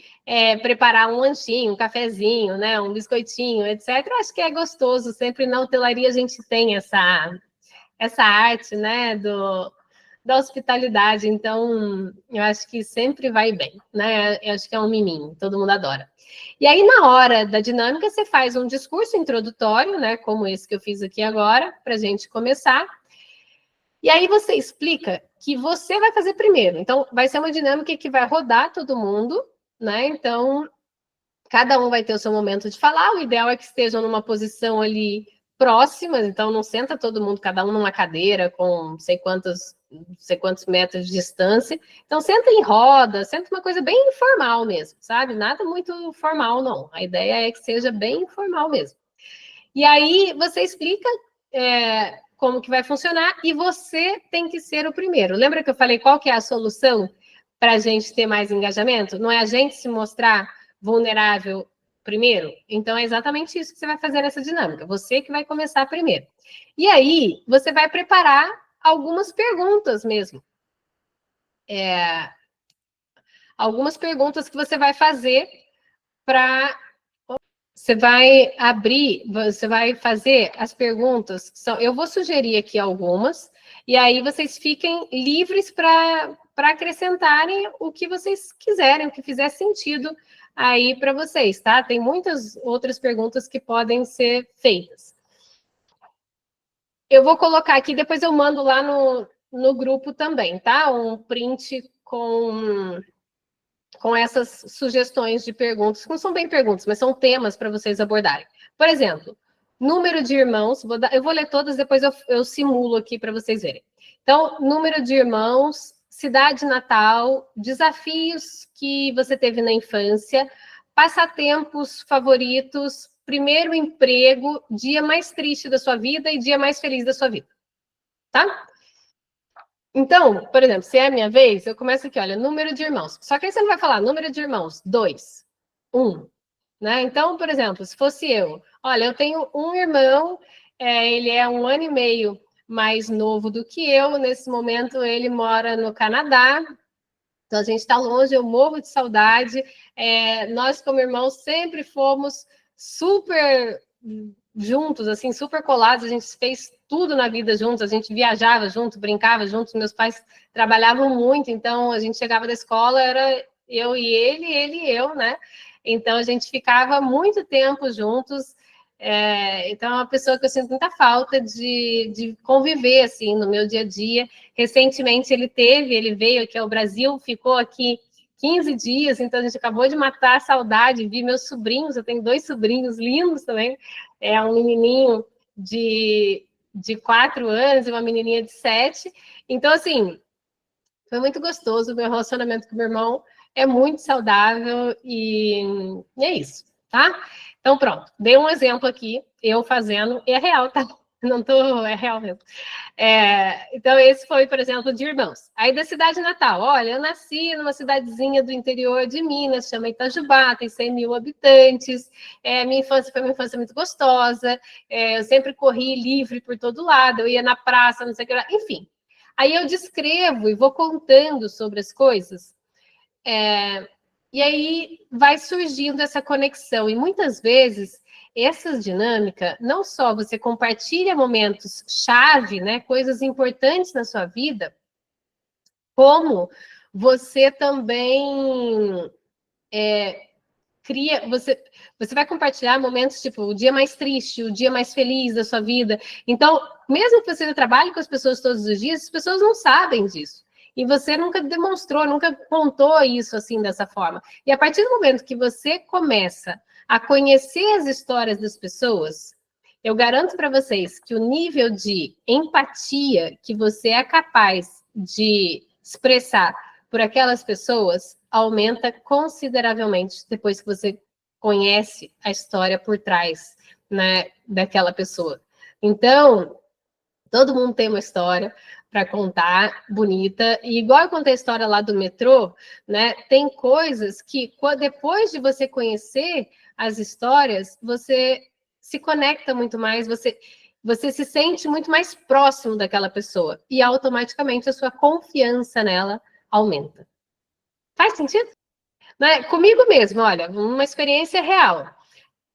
preparar um lanchinho, um cafezinho, né, um biscoitinho, etc., acho que é gostoso. Sempre na hotelaria a gente tem essa arte, né, da hospitalidade. Então, eu acho que sempre vai bem, né? Eu acho que é um miminho, todo mundo adora. E aí, na hora da dinâmica, você faz um discurso introdutório, né, como esse que eu fiz aqui agora, para a gente começar. E aí você explica que você vai fazer primeiro. Então, vai ser uma dinâmica que vai rodar todo mundo, né? Então, cada um vai ter o seu momento de falar. O ideal é que estejam numa posição ali próxima, então não senta todo mundo, cada um numa cadeira com não sei quantos metros de distância. Então, senta em roda, senta uma coisa bem informal mesmo, sabe? Nada muito formal, não. A ideia é que seja bem informal mesmo. E aí você explica como que vai funcionar e você tem que ser o primeiro. Lembra que eu falei qual que é a solução para a gente ter mais engajamento? Não é a gente se mostrar vulnerável primeiro? Então, é exatamente isso que você vai fazer nessa dinâmica. Você que vai começar primeiro. E aí, você vai preparar algumas perguntas mesmo. Algumas perguntas que você vai fazer para... Você vai fazer as perguntas. Eu vou sugerir aqui algumas, e aí vocês fiquem livres para acrescentarem o que vocês quiserem, o que fizer sentido aí para vocês, tá? Tem muitas outras perguntas que podem ser feitas. Eu vou colocar aqui, depois eu mando lá no grupo também, tá? Um print com essas sugestões de perguntas, que não são bem perguntas, mas são temas para vocês abordarem. Por exemplo, número de irmãos, eu vou ler todas, depois eu simulo aqui para vocês verem. Então, número de irmãos, cidade natal, desafios que você teve na infância, passatempos favoritos, primeiro emprego, dia mais triste da sua vida e dia mais feliz da sua vida. Tá? Então, por exemplo, se é a minha vez, eu começo aqui, olha, número de irmãos. Só que aí você não vai falar número de irmãos, 2, 1, né? Então, por exemplo, se fosse eu, olha, eu tenho um irmão, ele é 1 ano e meio mais novo do que eu, nesse momento ele mora no Canadá, então a gente está longe, eu morro de saudade, nós como irmãos sempre fomos super juntos, assim, super colados, a gente fez tudo na vida juntos, a gente viajava junto, brincava juntos, meus pais trabalhavam muito, então a gente chegava da escola, era eu e ele e eu, né? Então a gente ficava muito tempo juntos, então é uma pessoa que eu sinto muita falta de conviver, assim, no meu dia a dia. Recentemente ele veio aqui ao Brasil, ficou aqui 15 dias, então a gente acabou de matar a saudade, vi meus sobrinhos, eu tenho 2 sobrinhos lindos também, um menininho de 4 anos e uma menininha de 7. Então, assim, foi muito gostoso, o meu relacionamento com meu irmão é muito saudável e é isso, tá? Então, pronto, dei um exemplo aqui, eu fazendo, e é real, tá? Não tô, é real mesmo. Então, esse foi, por exemplo, de irmãos. Aí, da cidade natal. Olha, eu nasci numa cidadezinha do interior de Minas, chama Itajubá, tem 100 mil habitantes. Minha infância foi uma infância muito gostosa. Eu sempre corri livre por todo lado. Eu ia na praça, não sei o que lá. Enfim. Aí, eu descrevo e vou contando sobre as coisas. E aí, vai surgindo essa conexão. E, muitas vezes, essa dinâmica, não só você compartilha momentos chave, né, coisas importantes na sua vida, como você também cria, você vai compartilhar momentos tipo o dia mais triste, o dia mais feliz da sua vida. Então, mesmo que você trabalhe com as pessoas todos os dias, as pessoas não sabem disso. E você nunca demonstrou, nunca contou isso assim dessa forma. E a partir do momento que você começa a conhecer as histórias das pessoas, eu garanto para vocês que o nível de empatia que você é capaz de expressar por aquelas pessoas aumenta consideravelmente depois que você conhece a história por trás, né, daquela pessoa. Então, todo mundo tem uma história para contar, bonita. E igual eu contei a história lá do metrô, né? Tem coisas que, depois de você conhecer as histórias, você se conecta muito mais, você se sente muito mais próximo daquela pessoa. E automaticamente a sua confiança nela aumenta. Faz sentido? Né? Comigo mesmo, olha, uma experiência real.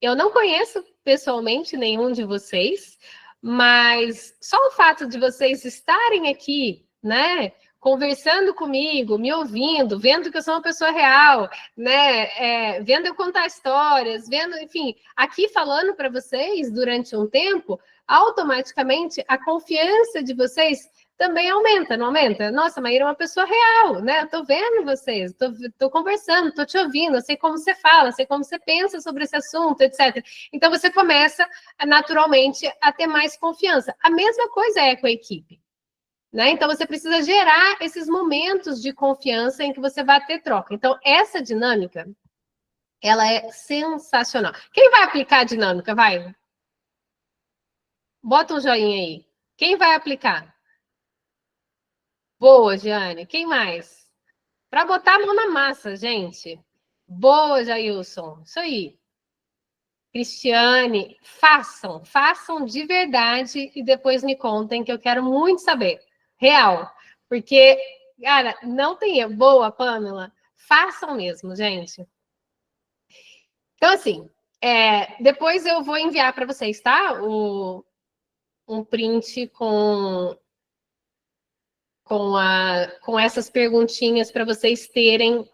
Eu não conheço pessoalmente nenhum de vocês, mas só o fato de vocês estarem aqui, né, conversando comigo, me ouvindo, vendo que eu sou uma pessoa real, né, vendo eu contar histórias, vendo, enfim, aqui falando para vocês durante um tempo, automaticamente a confiança de vocês também aumenta, não aumenta? Nossa, Maíra é uma pessoa real, né? Eu tô vendo vocês, tô conversando, tô te ouvindo, eu sei como você fala, sei como você pensa sobre esse assunto, etc. Então você começa naturalmente a ter mais confiança. A mesma coisa é com a equipe, né? Então você precisa gerar esses momentos de confiança em que você vai ter troca. Então essa dinâmica, ela é sensacional. Quem vai aplicar a dinâmica? Vai. Bota um joinha aí. Quem vai aplicar? Boa, Giane. Quem mais? Para botar a mão na massa, gente. Boa, Jailson. Isso aí. Cristiane, façam de verdade e depois me contem, que eu quero muito saber. Real. Porque, cara, não tem erro. Boa, Pamela. Façam mesmo, gente. Então, assim, depois eu vou enviar para vocês, tá? Um print com essas perguntinhas para vocês terem,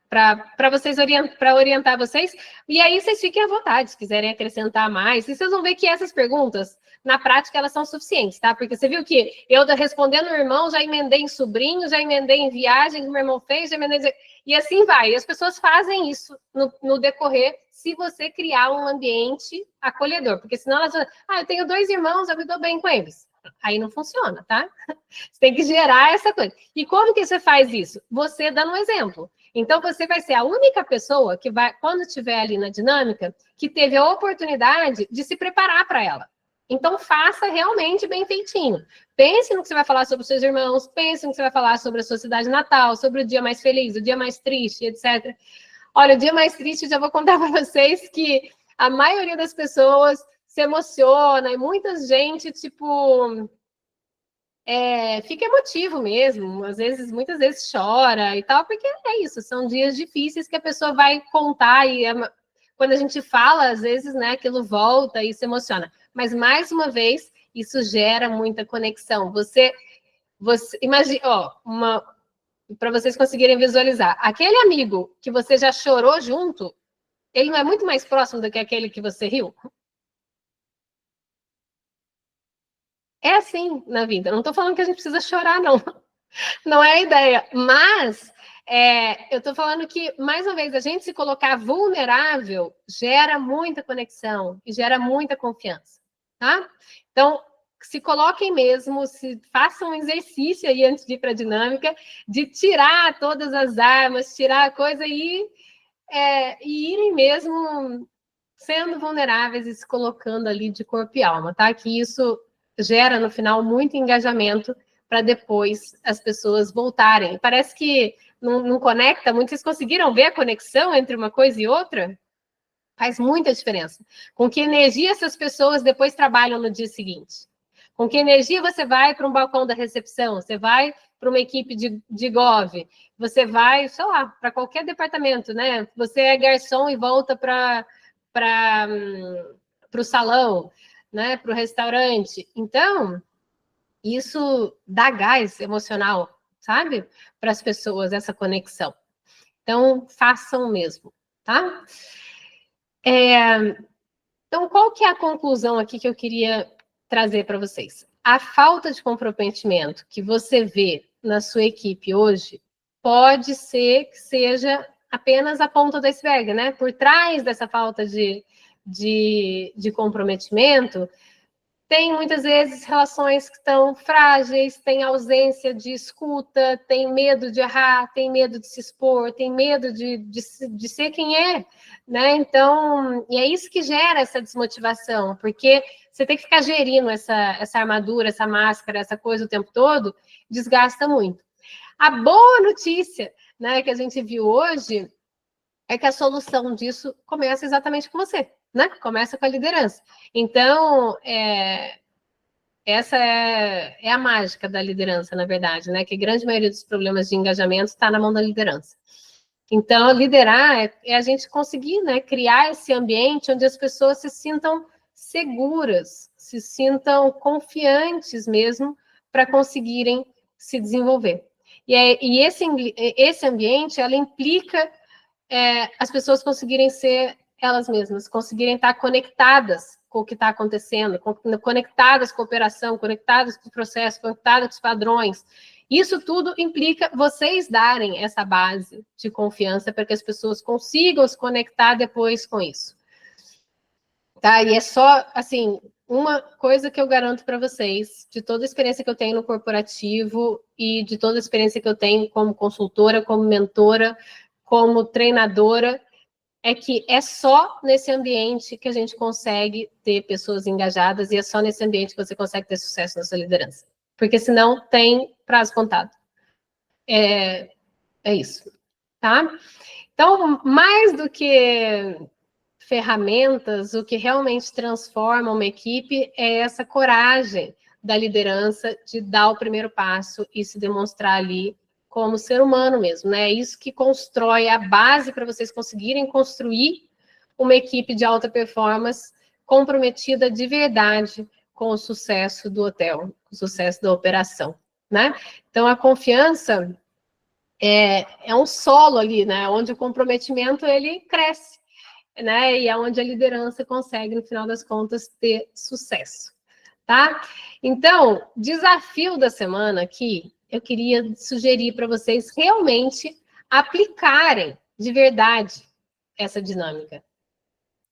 para vocês orientar vocês. E aí vocês fiquem à vontade, se quiserem acrescentar mais. E vocês vão ver que essas perguntas, na prática, elas são suficientes, tá? Porque você viu que eu respondendo o irmão, já emendei em sobrinho, já emendei em viagem que o meu irmão fez, já emendei... E assim vai. E as pessoas fazem isso no decorrer, se você criar um ambiente acolhedor. Porque senão elas vão... eu tenho 2 irmãos, eu me dou bem com eles. Aí não funciona, tá? Você tem que gerar essa coisa. E como que você faz isso? Você dando um exemplo. Então, você vai ser a única pessoa que vai, quando estiver ali na dinâmica, que teve a oportunidade de se preparar para ela. Então, faça realmente bem feitinho. Pense no que você vai falar sobre os seus irmãos, pense no que você vai falar sobre a sua cidade natal, sobre o dia mais feliz, o dia mais triste, etc. Olha, o dia mais triste, já vou contar para vocês que a maioria das pessoas se emociona e muita gente, tipo, fica emotivo mesmo, muitas vezes chora e tal, porque é isso, são dias difíceis que a pessoa vai contar e quando a gente fala, às vezes, né, aquilo volta e se emociona. Mas, mais uma vez, isso gera muita conexão. Você imagina, ó, para vocês conseguirem visualizar, aquele amigo que você já chorou junto, ele não é muito mais próximo do que aquele que você riu? É assim na vida. Não estou falando que a gente precisa chorar, não. Não é a ideia. Mas eu estou falando que, mais uma vez, a gente se colocar vulnerável gera muita conexão e gera muita confiança, tá? Então, se coloquem mesmo, façam um exercício aí antes de ir para a dinâmica, de tirar todas as armas, tirar a coisa e irem mesmo sendo vulneráveis e se colocando ali de corpo e alma, tá? Que isso gera, no final, muito engajamento para depois as pessoas voltarem. Parece que não conecta muito. Vocês conseguiram ver a conexão entre uma coisa e outra? Faz muita diferença. Com que energia essas pessoas depois trabalham no dia seguinte? Com que energia você vai para um balcão da recepção? Você vai para uma equipe de Gov? Você vai, sei lá, para qualquer departamento, né? Você é garçom e volta para o salão, né? Para o restaurante. Então, isso dá gás emocional, sabe? Para as pessoas, essa conexão. Então, façam mesmo, tá? Então, qual que é a conclusão aqui que eu queria trazer para vocês? A falta de comprometimento que você vê na sua equipe hoje pode ser que seja apenas a ponta do iceberg, né? Por trás dessa falta de comprometimento, tem muitas vezes relações que estão frágeis, tem ausência de escuta, tem medo de errar, tem medo de se expor, tem medo de ser quem é, né? Então, e é isso que gera essa desmotivação, porque você tem que ficar gerindo essa armadura, essa máscara, essa coisa o tempo todo, desgasta muito. A boa notícia, né, que a gente viu hoje é que a solução disso começa exatamente com você, né? Começa com a liderança. Então, essa é a mágica da liderança, na verdade, né? Que a grande maioria dos problemas de engajamento está na mão da liderança. Então, liderar é a gente conseguir, né, criar esse ambiente onde as pessoas se sintam seguras, se sintam confiantes mesmo para conseguirem se desenvolver. E esse ambiente, ela implica as pessoas conseguirem ser elas mesmas, conseguirem estar conectadas com o que está acontecendo, conectadas com a operação, conectadas com o processo, conectadas com os padrões. Isso tudo implica vocês darem essa base de confiança para que as pessoas consigam se conectar depois com isso. Tá? E é só, assim, uma coisa que eu garanto para vocês, de toda a experiência que eu tenho no corporativo e de toda a experiência que eu tenho como consultora, como mentora, como treinadora, é que é só nesse ambiente que a gente consegue ter pessoas engajadas e é só nesse ambiente que você consegue ter sucesso na sua liderança. Porque senão tem prazo contado. É isso, tá? Então, mais do que ferramentas, o que realmente transforma uma equipe é essa coragem da liderança de dar o primeiro passo e se demonstrar ali como ser humano mesmo, né? É isso que constrói a base para vocês conseguirem construir uma equipe de alta performance comprometida de verdade com o sucesso do hotel, com o sucesso da operação, né? Então, a confiança é um solo ali, né? Onde o comprometimento, ele cresce, né? E é onde a liderança consegue, no final das contas, ter sucesso, tá? Então, desafio da semana aqui, eu queria sugerir para vocês realmente aplicarem de verdade essa dinâmica,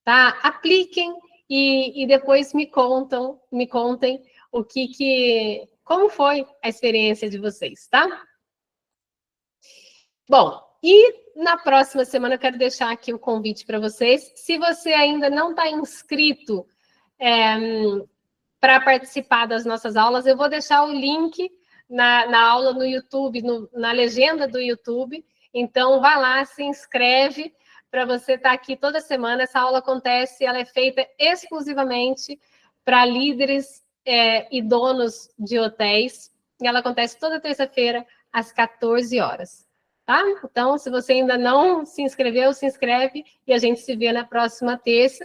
tá? Apliquem e depois me contem como foi a experiência de vocês, tá? Bom, e na próxima semana eu quero deixar aqui o convite para vocês. Se você ainda não está inscrito para participar das nossas aulas, eu vou deixar o link na aula no YouTube, na legenda do YouTube. Então, vai lá, se inscreve para você estar aqui toda semana. Essa aula acontece, ela é feita exclusivamente para líderes e donos de hotéis. E ela acontece toda terça-feira, às 14 horas. tá? Então, se você ainda não se inscreveu, se inscreve e a gente se vê na próxima terça.